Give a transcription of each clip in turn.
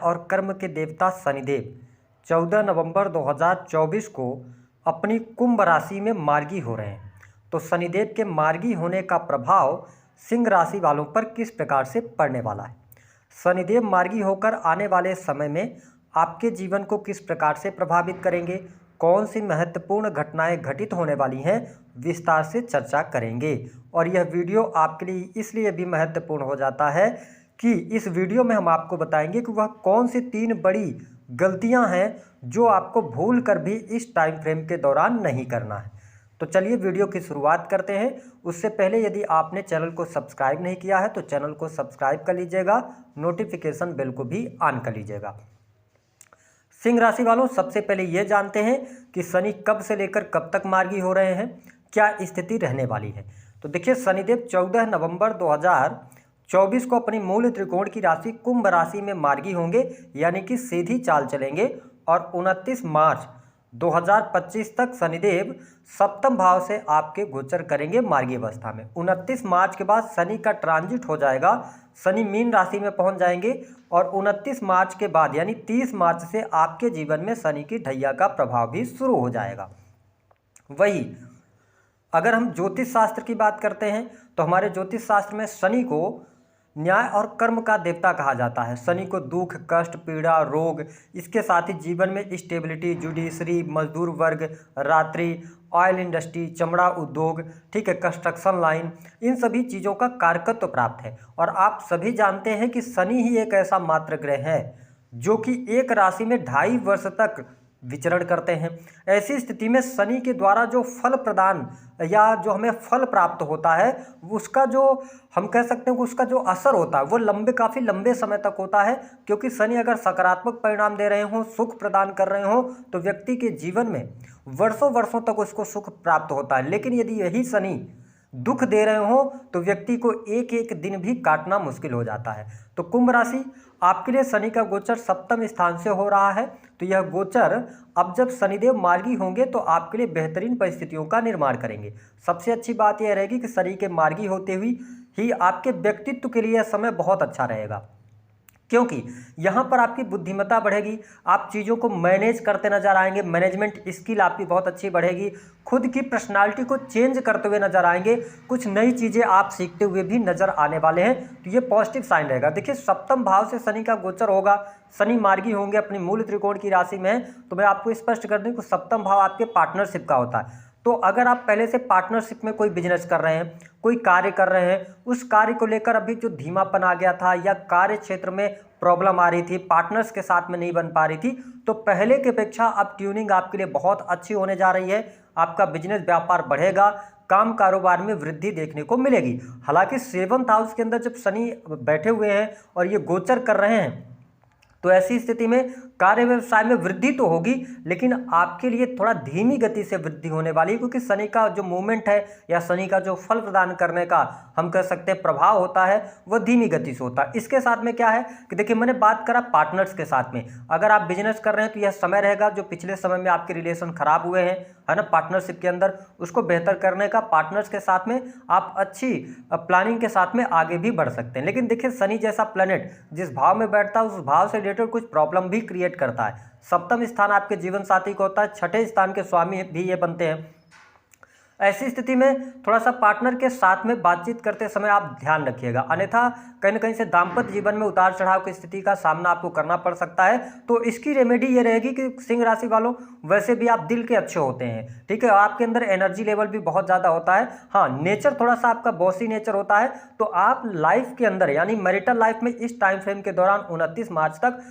और कर्म के देवता शनिदेव 14 नवंबर 2024 को अपनी कुंभ राशि में मार्गी हो रहे हैं। तो शनिदेव के मार्गी होने का प्रभाव सिंह राशि वालों पर किस प्रकार से पड़ने वाला है, शनिदेव मार्गी होकर आने वाले समय में आपके जीवन को किस प्रकार से प्रभावित करेंगे, कौन सी महत्वपूर्ण घटनाएं घटित होने वाली हैं, विस्तार से चर्चा करेंगे। और यह वीडियो आपके लिए इसलिए भी महत्वपूर्ण हो जाता है कि इस वीडियो में हम आपको बताएंगे कि वह कौन सी 3 बड़ी गलतियां हैं जो आपको भूल कर भी इस टाइम फ्रेम के दौरान नहीं करना है। तो चलिए वीडियो की शुरुआत करते हैं। उससे पहले यदि आपने चैनल को सब्सक्राइब नहीं किया है तो चैनल को सब्सक्राइब कर लीजिएगा, नोटिफिकेशन बेल को भी ऑन कर लीजिएगा। सिंह राशि वालों, सबसे पहले ये जानते हैं कि शनि कब से लेकर कब तक मार्गी हो रहे हैं, क्या स्थिति रहने वाली है। तो देखिए, शनिदेव 14 नवंबर 2024 को अपनी मूल त्रिकोण की राशि कुंभ राशि में मार्गी होंगे, यानी कि सीधी चाल चलेंगे। और 29 मार्च 2025 तक शनिदेव सप्तम भाव से आपके गोचर करेंगे मार्गी अवस्था में। 29 मार्च के बाद शनि का ट्रांजिट हो जाएगा, शनि मीन राशि में पहुंच जाएंगे। और 29 मार्च के बाद यानी 30 मार्च से आपके जीवन में शनि की ढैया का प्रभाव भी शुरू हो जाएगा। वही अगर हम ज्योतिष शास्त्र की बात करते हैं तो हमारे ज्योतिष शास्त्र में शनि को न्याय और कर्म का देवता कहा जाता है। शनि को दुख, कष्ट, पीड़ा, रोग, इसके साथ ही जीवन में स्टेबिलिटी, जुडिशरी, मजदूर वर्ग, रात्रि, ऑयल इंडस्ट्री, चमड़ा उद्योग, ठीक है, कंस्ट्रक्शन लाइन, इन सभी चीज़ों का कारकत्व प्राप्त है। और आप सभी जानते हैं कि शनि ही एक ऐसा मात्र ग्रह है जो कि एक राशि में 2.5 वर्ष तक विचरण करते हैं। ऐसी स्थिति में शनि के द्वारा जो फल प्रदान या जो हमें फल प्राप्त होता है, उसका जो हम कह सकते हैं कि उसका जो असर होता है वो काफ़ी लंबे समय तक होता है। क्योंकि शनि अगर सकारात्मक परिणाम दे रहे हों, सुख प्रदान कर रहे हों, तो व्यक्ति के जीवन में वर्षों वर्षों तक उसको सुख प्राप्त होता है। लेकिन यदि यही शनि दुख दे रहे हो तो व्यक्ति को एक एक दिन भी काटना मुश्किल हो जाता है। तो कुंभ राशि, आपके लिए शनि का गोचर सप्तम स्थान से हो रहा है। तो यह गोचर अब जब शनिदेव मार्गी होंगे तो आपके लिए बेहतरीन परिस्थितियों का निर्माण करेंगे। सबसे अच्छी बात यह रहेगी कि शनि के मार्गी होते हुए ही आपके व्यक्तित्व के लिए यह समय बहुत अच्छा रहेगा, क्योंकि यहाँ पर आपकी बुद्धिमत्ता बढ़ेगी, आप चीज़ों को मैनेज करते नजर आएंगे, मैनेजमेंट स्किल आपकी बहुत अच्छी बढ़ेगी, खुद की पर्सनालिटी को चेंज करते हुए नजर आएंगे, कुछ नई चीज़ें आप सीखते हुए भी नजर आने वाले हैं। तो ये पॉजिटिव साइन रहेगा। देखिए, सप्तम भाव से शनि का गोचर होगा, शनि मार्गी होंगे अपनी मूल त्रिकोण की राशि में। तो मैं आपको स्पष्ट कर दूं कि सप्तम भाव आपके पार्टनरशिप का होता है। तो अगर आप पहले से पार्टनरशिप में कोई बिजनेस कर रहे हैं, कोई कार्य कर रहे हैं, उस कार्य को लेकर अभी जो धीमापन आ गया था या कार्य क्षेत्र में प्रॉब्लम आ रही थी, पार्टनर्स के साथ में नहीं बन पा रही थी, तो पहले की अपेक्षा अब ट्यूनिंग आपके लिए बहुत अच्छी होने जा रही है। आपका बिजनेस व्यापार बढ़ेगा, काम कारोबार में वृद्धि देखने को मिलेगी। हालांकि 7th हाउस के अंदर जब शनि बैठे हुए हैं और ये गोचर कर रहे हैं तो ऐसी स्थिति में कार्य व्यवसाय में वृद्धि तो होगी, लेकिन आपके लिए थोड़ा धीमी गति से वृद्धि होने वाली है। क्योंकि शनि का जो मूवमेंट है या शनि का जो फल प्रदान करने का हम कह सकते हैं प्रभाव होता है, वह धीमी गति से होता है। इसके साथ में क्या है कि देखिए, मैंने बात करा पार्टनर्स के साथ में, अगर आप बिजनेस कर रहे हैं तो यह समय रहेगा जो पिछले समय में आपके रिलेशन खराब हुए हैं, है ना, पार्टनरशिप के अंदर, उसको बेहतर करने का पार्टनर्स के साथ में आप अच्छी प्लानिंग के साथ में आगे भी बढ़ सकते हैं। लेकिन देखिए, शनि जैसा प्लैनेट जिस भाव में बैठता है उस भाव से रिलेटेड कुछ प्रॉब्लम भी क्रिएट करता है। सप्तम स्थान आपके जीवन साथी को होता है, 6ठे स्थान के स्वामी भी ये बनते हैं। ऐसी स्थिति में थोड़ा सा पार्टनर के साथ में बातचीत करते समय आप ध्यान रखिएगा, अन्यथा कहीं ना कहीं से दाम्पत्य जीवन में उतार चढ़ाव की स्थिति का सामना आपको करना पड़ सकता है। तो इसकी रेमेडी ये रहेगी कि सिंह राशि वालों, वैसे भी आप दिल के अच्छे होते हैं, ठीक है, आपके अंदर एनर्जी लेवल भी बहुत ज़्यादा होता है। हाँ, नेचर थोड़ा सा आपका बॉसी नेचर होता है। तो आप लाइफ के अंदर यानी मैरिटल लाइफ में इस टाइम फ्रेम के दौरान 29 मार्च तक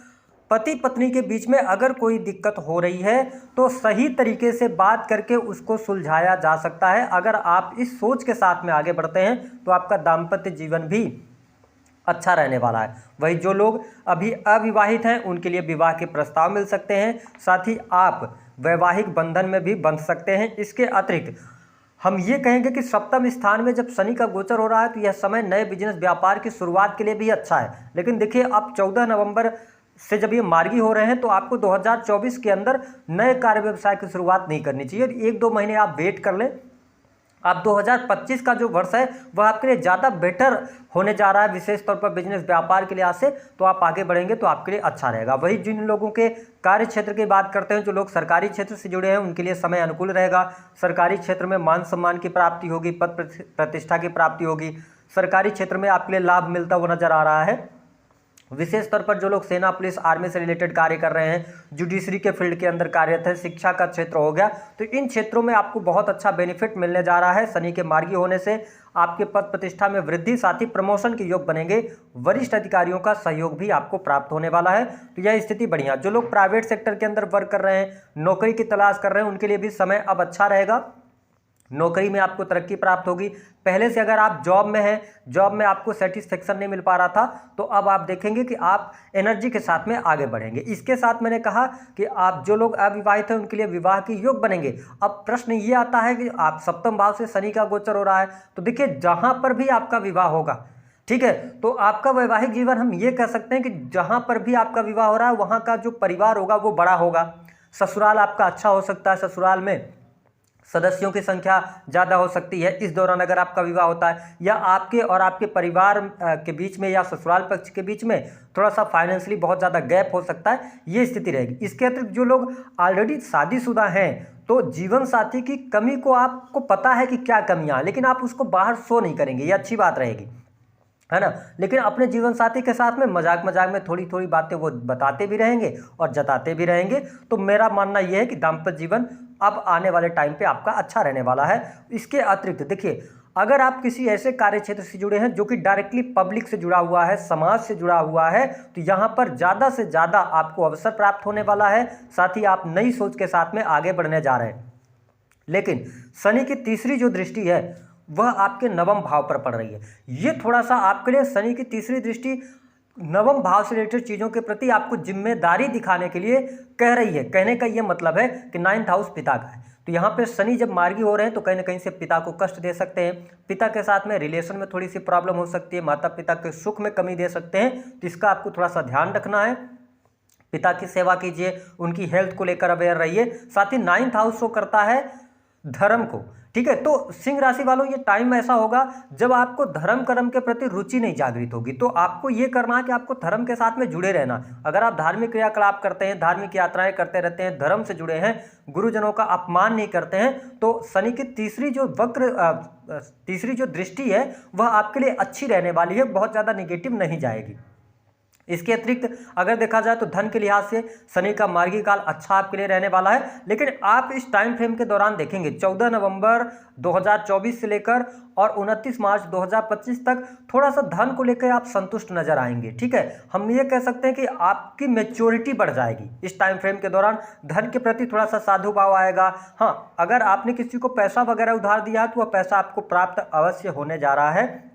पति पत्नी के बीच में अगर कोई दिक्कत हो रही है तो सही तरीके से बात करके उसको सुलझाया जा सकता है। अगर आप इस सोच के साथ में आगे बढ़ते हैं तो आपका दाम्पत्य जीवन भी अच्छा रहने वाला है। वही जो लोग अभी अविवाहित हैं उनके लिए विवाह के प्रस्ताव मिल सकते हैं, साथ ही आप वैवाहिक बंधन में भी बंध सकते हैं। इसके अतिरिक्त हम ये कहेंगे कि सप्तम स्थान में जब शनि का गोचर हो रहा है तो यह समय नए बिजनेस व्यापार की शुरुआत के लिए भी अच्छा है। लेकिन देखिए, अब 14 नवंबर से जब ये मार्गी हो रहे हैं तो आपको 2024 के अंदर नए कार्य व्यवसाय की शुरुआत नहीं करनी चाहिए। 1-2 महीने आप वेट कर लें, आप 2025 का जो वर्ष है वह आपके लिए ज़्यादा बेटर होने जा रहा है, विशेष तौर पर बिजनेस व्यापार के लिहाज से। तो आप आगे बढ़ेंगे तो आपके लिए अच्छा रहेगा। वही जिन लोगों के कार्य क्षेत्र की बात करते हैं, जो लोग सरकारी क्षेत्र से जुड़े हैं, उनके लिए समय अनुकूल रहेगा। सरकारी क्षेत्र में मान सम्मान की प्राप्ति होगी, पद प्रतिष्ठा की प्राप्ति होगी, सरकारी क्षेत्र में आपके लिए लाभ मिलता हुआ नजर आ रहा है। विशेष तौर पर जो लोग सेना, पुलिस, आर्मी से रिलेटेड कार्य कर रहे हैं, जुडिशरी के फील्ड के अंदर कार्यरत है, शिक्षा का क्षेत्र हो गया, तो इन क्षेत्रों में आपको बहुत अच्छा बेनिफिट मिलने जा रहा है। शनि के मार्गी होने से आपके पद प्रतिष्ठा में वृद्धि, साथ ही प्रमोशन के योग बनेंगे। वरिष्ठ अधिकारियों का सहयोग भी आपको प्राप्त होने वाला है। तो यह स्थिति बढ़िया। जो लोग प्राइवेट सेक्टर के अंदर वर्क कर रहे हैं, नौकरी की तलाश कर रहे हैं, उनके लिए भी समय अब अच्छा रहेगा। नौकरी में आपको तरक्की प्राप्त होगी। पहले से अगर आप जॉब में हैं, जॉब में आपको सेटिस्फेक्शन नहीं मिल पा रहा था, तो अब आप देखेंगे कि आप एनर्जी के साथ में आगे बढ़ेंगे। इसके साथ मैंने कहा कि आप जो लोग अविवाहित हैं उनके लिए विवाह के योग बनेंगे। अब प्रश्न ये आता है कि आप सप्तम भाव से शनि का गोचर हो रहा है, तो देखिए जहां पर भी आपका विवाह होगा, ठीक है, तो आपका वैवाहिक जीवन हम ये कह सकते हैं कि जहां पर भी आपका विवाह हो रहा है वहां का जो परिवार होगा वो बड़ा होगा। ससुराल आपका अच्छा हो सकता है, ससुराल में सदस्यों की संख्या ज़्यादा हो सकती है इस दौरान अगर आपका विवाह होता है, या आपके और आपके परिवार के बीच में या ससुराल पक्ष के बीच में थोड़ा सा फाइनेंशियली बहुत ज़्यादा गैप हो सकता है, ये स्थिति रहेगी। इसके अतिरिक्त जो लोग ऑलरेडी शादीशुदा हैं, तो जीवन साथी की कमी को आपको पता है कि क्या कमियां हैं, लेकिन आप उसको बाहर शो नहीं करेंगे, ये अच्छी बात रहेगी, है ना। लेकिन अपने जीवन साथी के साथ में मजाक मजाक में थोड़ी थोड़ी बातें वो बताते भी रहेंगे और जताते भी रहेंगे। तो मेरा मानना यह है कि दाम्पत्य जीवन अब आने वाले टाइम पे आपका अच्छा रहने वाला है। इसके अतिरिक्त देखिए, अगर आप किसी ऐसे कार्य क्षेत्र से जुड़े हैं जो कि डायरेक्टली पब्लिक से जुड़ा हुआ है, समाज से जुड़ा हुआ है, तो यहाँ पर ज़्यादा से ज़्यादा आपको अवसर प्राप्त होने वाला है। साथ ही आप नई सोच के साथ में आगे बढ़ने जा रहे हैं। लेकिन शनि की तीसरी जो दृष्टि है वह आपके नवम भाव पर पड़ रही है। ये थोड़ा सा आपके लिए, शनि की तीसरी दृष्टि नवम भाव से रिलेटेड चीज़ों के प्रति आपको जिम्मेदारी दिखाने के लिए कह रही है। कहने का ये मतलब है कि 9th हाउस पिता का है, तो यहाँ पे शनि जब मार्गी हो रहे हैं तो कहीं ना कहीं से पिता को कष्ट दे सकते हैं। पिता के साथ में रिलेशन में थोड़ी सी प्रॉब्लम हो सकती है, माता पिता के सुख में कमी दे सकते हैं, तो इसका आपको थोड़ा सा ध्यान रखना है। पिता की सेवा कीजिए, उनकी हेल्थ को लेकर अवेयर रहिए। साथ ही 9th हाउस शो करता है धर्म को, ठीक है। तो सिंह राशि वालों, ये टाइम ऐसा होगा जब आपको धर्म कर्म के प्रति रुचि नहीं जागृत होगी, तो आपको ये करना है कि आपको धर्म के साथ में जुड़े रहना। अगर आप धार्मिक क्रियाकलाप करते हैं, धार्मिक यात्राएं करते रहते हैं, धर्म से जुड़े हैं, गुरुजनों का अपमान नहीं करते हैं, तो शनि की तीसरी जो दृष्टि है वह आपके लिए अच्छी रहने वाली है, बहुत ज़्यादा निगेटिव नहीं जाएगी। इसके अतिरिक्त अगर देखा जाए तो धन के लिहाज से शनि का मार्गी काल अच्छा आपके लिए रहने वाला है। लेकिन आप इस टाइम फ्रेम के दौरान देखेंगे 14 नवंबर 2024 से लेकर और 29 मार्च 2025 तक थोड़ा सा धन को लेकर आप संतुष्ट नजर आएंगे, ठीक है। हम ये कह सकते हैं कि आपकी मैच्योरिटी बढ़ जाएगी इस टाइम फ्रेम के दौरान। धन के प्रति थोड़ा सा साधु भाव आएगा। हाँ, अगर आपने किसी को पैसा वगैरह उधार दिया तो वह पैसा आपको प्राप्त अवश्य होने जा रहा है।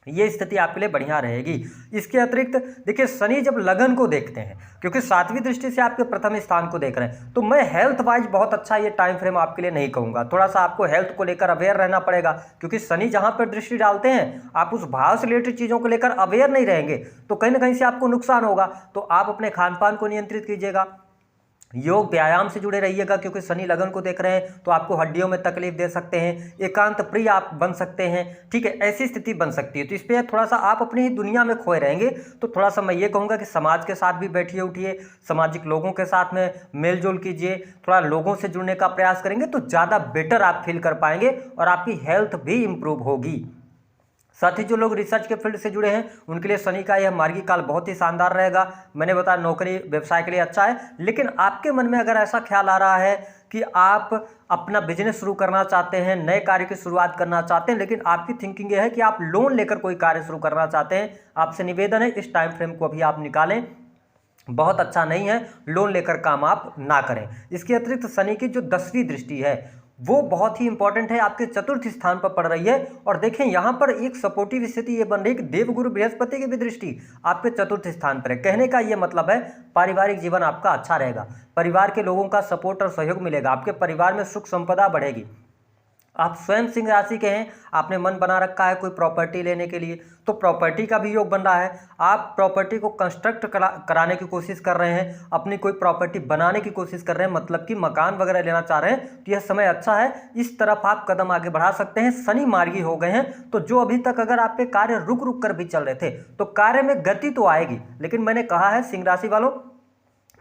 ये स्थिति आपके लिए बढ़िया रहेगी। इसके अतिरिक्त देखिए, शनि जब लगन को देखते हैं, क्योंकि 7वीं दृष्टि से आपके प्रथम स्थान को देख रहे हैं, तो मैं हेल्थ वाइज बहुत अच्छा ये टाइम फ्रेम आपके लिए नहीं कहूंगा। थोड़ा सा आपको हेल्थ को लेकर अवेयर रहना पड़ेगा, क्योंकि शनि जहां पर दृष्टि डालते हैं आप उस भाव से रिलेटेड चीजों को लेकर अवेयर नहीं रहेंगे तो कहीं ना कहीं से आपको नुकसान होगा। तो आप अपने खान पान को नियंत्रित कीजिएगा, योग व्यायाम से जुड़े रहिएगा, क्योंकि शनि लगन को देख रहे हैं तो आपको हड्डियों में तकलीफ दे सकते हैं, एकांत प्रिय आप बन सकते हैं, ठीक है, ऐसी स्थिति बन सकती है। तो इस पर थोड़ा सा आप अपनी ही दुनिया में खोए रहेंगे। तो थोड़ा सा मैं ये कहूँगा कि समाज के साथ भी बैठिए उठिए, सामाजिक लोगों के साथ में मेल जोल कीजिए, थोड़ा लोगों से जुड़ने का प्रयास करेंगे तो ज़्यादा बेटर आप फील कर पाएंगे और आपकी हेल्थ भी इंप्रूव होगी। साथ ही जो लोग रिसर्च के फील्ड से जुड़े हैं उनके लिए शनि का यह मार्गी काल बहुत ही शानदार रहेगा। मैंने बताया नौकरी व्यवसाय के लिए अच्छा है, लेकिन आपके मन में अगर ऐसा ख्याल आ रहा है कि आप अपना बिजनेस शुरू करना चाहते हैं, नए कार्य की शुरुआत करना चाहते हैं, लेकिन आपकी थिंकिंग यह है कि आप लोन लेकर कोई कार्य शुरू करना चाहते हैं, आपसे निवेदन है इस टाइम फ्रेम को अभी आप निकालें, बहुत अच्छा नहीं है, लोन लेकर काम आप ना करें। इसके अतिरिक्त शनि की जो 10वीं दृष्टि है वो बहुत ही इंपॉर्टेंट है, आपके चतुर्थ स्थान पर पड़ रही है। और देखें यहाँ पर एक सपोर्टिव स्थिति ये बन रही है कि देवगुरु बृहस्पति की भी दृष्टि आपके चतुर्थ स्थान पर है। कहने का ये मतलब है पारिवारिक जीवन आपका अच्छा रहेगा, परिवार के लोगों का सपोर्ट और सहयोग मिलेगा, आपके परिवार में सुख संपदा बढ़ेगी, आप स्वयं सिंह राशि के हैं, आपने मन बना रखा है कोई प्रॉपर्टी लेने के लिए, तो प्रॉपर्टी का भी योग बन रहा है। आप प्रॉपर्टी को कंस्ट्रक्ट कराने की कोशिश कर रहे हैं, अपनी कोई प्रॉपर्टी बनाने की कोशिश कर रहे हैं, मतलब कि मकान वगैरह लेना चाह रहे हैं, तो यह समय अच्छा है, इस तरफ आप कदम आगे बढ़ा सकते हैं। शनि मार्गी हो गए हैं, तो जो अभी तक अगर आपके कार्य रुक रुक कर भी चल रहे थे तो कार्य में गति तो आएगी, लेकिन मैंने कहा है सिंह राशि वालों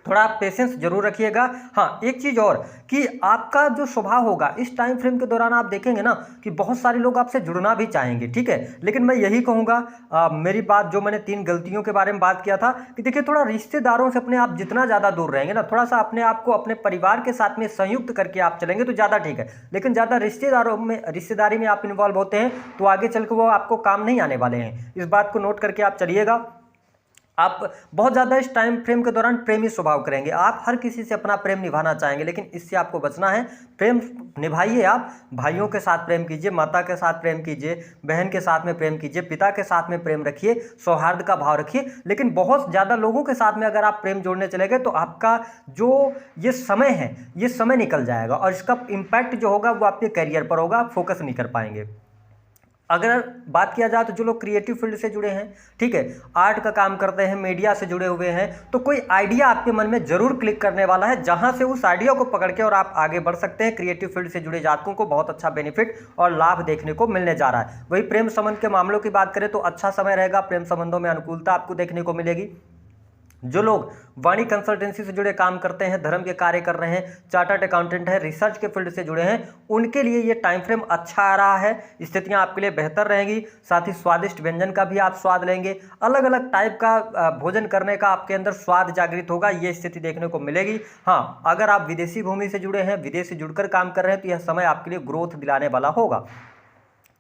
थोड़ा आप पेशेंस जरूर रखिएगा। हाँ, एक चीज और कि आपका जो स्वभाव होगा इस टाइम फ्रेम के दौरान आप देखेंगे ना कि बहुत सारे लोग आपसे जुड़ना भी चाहेंगे, ठीक है, लेकिन मैं यही कहूँगा मेरी बात जो मैंने 3 गलतियों के बारे में बात किया था कि देखिए थोड़ा रिश्तेदारों से अपने आप जितना ज़्यादा दूर रहेंगे ना, थोड़ा सा अपने आप को अपने परिवार के साथ में संयुक्त करके आप चलेंगे तो ज़्यादा ठीक है, लेकिन ज़्यादा रिश्तेदारी में आप इन्वॉल्व होते हैं तो आगे चल के वो आपको काम नहीं आने वाले हैं। इस बात को नोट करके आप चलिएगा। आप बहुत ज़्यादा इस टाइम फ्रेम के दौरान प्रेमी स्वभाव करेंगे, आप हर किसी से अपना प्रेम निभाना चाहेंगे, लेकिन इससे आपको बचना है। प्रेम निभाइए, आप भाइयों के साथ प्रेम कीजिए, माता के साथ प्रेम कीजिए, बहन के साथ में प्रेम कीजिए, पिता के साथ में प्रेम रखिए, सौहार्द का भाव रखिए, लेकिन बहुत ज़्यादा लोगों के साथ में अगर आप प्रेम जोड़ने चले गए तो आपका जो ये समय है ये समय निकल जाएगा और इसका इम्पैक्ट जो होगा वो आपके करियर पर होगा, आप फोकस नहीं कर पाएंगे। अगर बात किया जाए तो जो लोग क्रिएटिव फील्ड से जुड़े हैं, ठीक है, आर्ट का काम करते हैं, मीडिया से जुड़े हुए हैं, तो कोई आइडिया आपके मन में जरूर क्लिक करने वाला है, जहां से उस आइडिया को पकड़ के और आप आगे बढ़ सकते हैं। क्रिएटिव फील्ड से जुड़े जातकों को बहुत अच्छा बेनिफिट और लाभ देखने को मिलने जा रहा है। वही प्रेम संबंध के मामलों की बात करें तो अच्छा समय रहेगा, प्रेम संबंधों में अनुकूलता आपको देखने को मिलेगी। जो लोग वाणी कंसल्टेंसी से जुड़े काम करते हैं, धर्म के कार्य कर रहे हैं, चार्टर्ड अकाउंटेंट है, रिसर्च के फील्ड से जुड़े हैं, उनके लिए ये टाइम फ्रेम अच्छा आ रहा है, स्थितियां आपके लिए बेहतर रहेंगी। साथ ही स्वादिष्ट व्यंजन का भी आप स्वाद लेंगे, अलग अलग टाइप का भोजन करने का आपके अंदर स्वाद जागृत होगा, ये स्थिति देखने को मिलेगी। हाँ, अगर आप विदेशी भूमि से जुड़े हैं, विदेश से जुड़कर काम कर रहे हैं तो यह समय आपके लिए ग्रोथ दिलाने वाला होगा।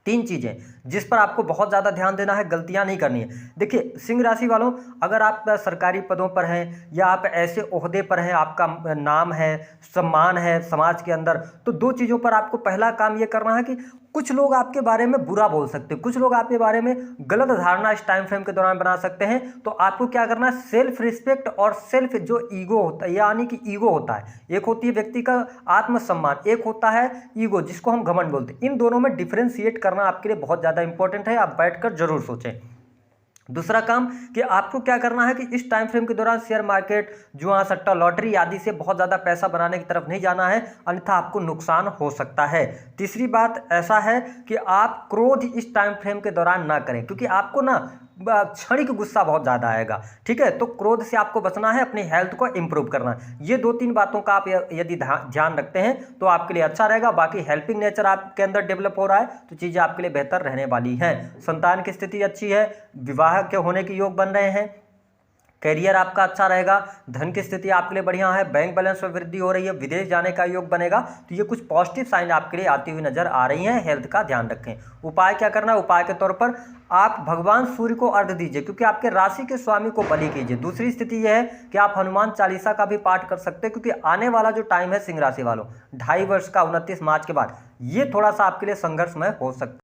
3 चीजें जिस पर आपको बहुत ज़्यादा ध्यान देना है, गलतियां नहीं करनी है। देखिए सिंह राशि वालों, अगर आप सरकारी पदों पर हैं या आप ऐसे ओहदे पर हैं, आपका नाम है, सम्मान है समाज के अंदर, तो 2 चीज़ों पर आपको पहला काम ये करना है कि कुछ लोग आपके बारे में बुरा बोल सकते हैं, कुछ लोग आपके बारे में गलत धारणा इस टाइम फ्रेम के दौरान बना सकते हैं, तो आपको क्या करना है, सेल्फ रिस्पेक्ट और सेल्फ जो ईगो होता है, यानी कि ईगो होता है, एक होती है व्यक्ति का आत्मसम्मान, एक होता है ईगो जिसको हम घमंड बोलते हैं, इन दोनों में डिफरेंशिएट करना आपके लिए बहुत ज़्यादा इंपॉर्टेंट है, आप बैठकर जरूर सोचें। दूसरा काम कि आपको क्या करना है कि इस टाइम फ्रेम के दौरान शेयर मार्केट, जुआ, सट्टा, लॉटरी आदि से बहुत ज़्यादा पैसा बनाने की तरफ नहीं जाना है, अन्यथा आपको नुकसान हो सकता है। तीसरी बात ऐसा है कि आप क्रोध इस टाइम फ्रेम के दौरान ना करें, क्योंकि आपको ना क्षणिक गुस्सा बहुत ज़्यादा आएगा, ठीक है, तो क्रोध से आपको बचना है, अपनी हेल्थ को इंप्रूव करना है। ये 2-3 बातों का आप यदि ध्यान रखते हैं तो आपके लिए अच्छा रहेगा। बाकी हेल्पिंग नेचर आपके अंदर डेवलप हो रहा है तो चीज़ें आपके लिए बेहतर रहने वाली हैं। संतान की स्थिति अच्छी है, विवाह के होने के योग बन रहे हैं, करियर आपका अच्छा रहेगा, धन की स्थिति आपके लिए बढ़िया है, बैंक बैलेंस में वृद्धि हो रही है, विदेश जाने का योग बनेगा, तो ये कुछ पॉजिटिव साइन आपके लिए आती हुई नजर आ रही हैं। हेल्थ का ध्यान रखें। उपाय क्या करना है, उपाय के तौर पर आप भगवान सूर्य को अर्घ दीजिए, क्योंकि आपके राशि के स्वामी को बलि कीजिए। दूसरी स्थिति यह है कि आप हनुमान चालीसा का भी पाठ कर सकते हैं, क्योंकि आने वाला जो टाइम है सिंह राशि वालों 2.5 वर्ष का 29 मार्च के बाद, ये थोड़ा सा आपके लिए संघर्षमय हो सकता है।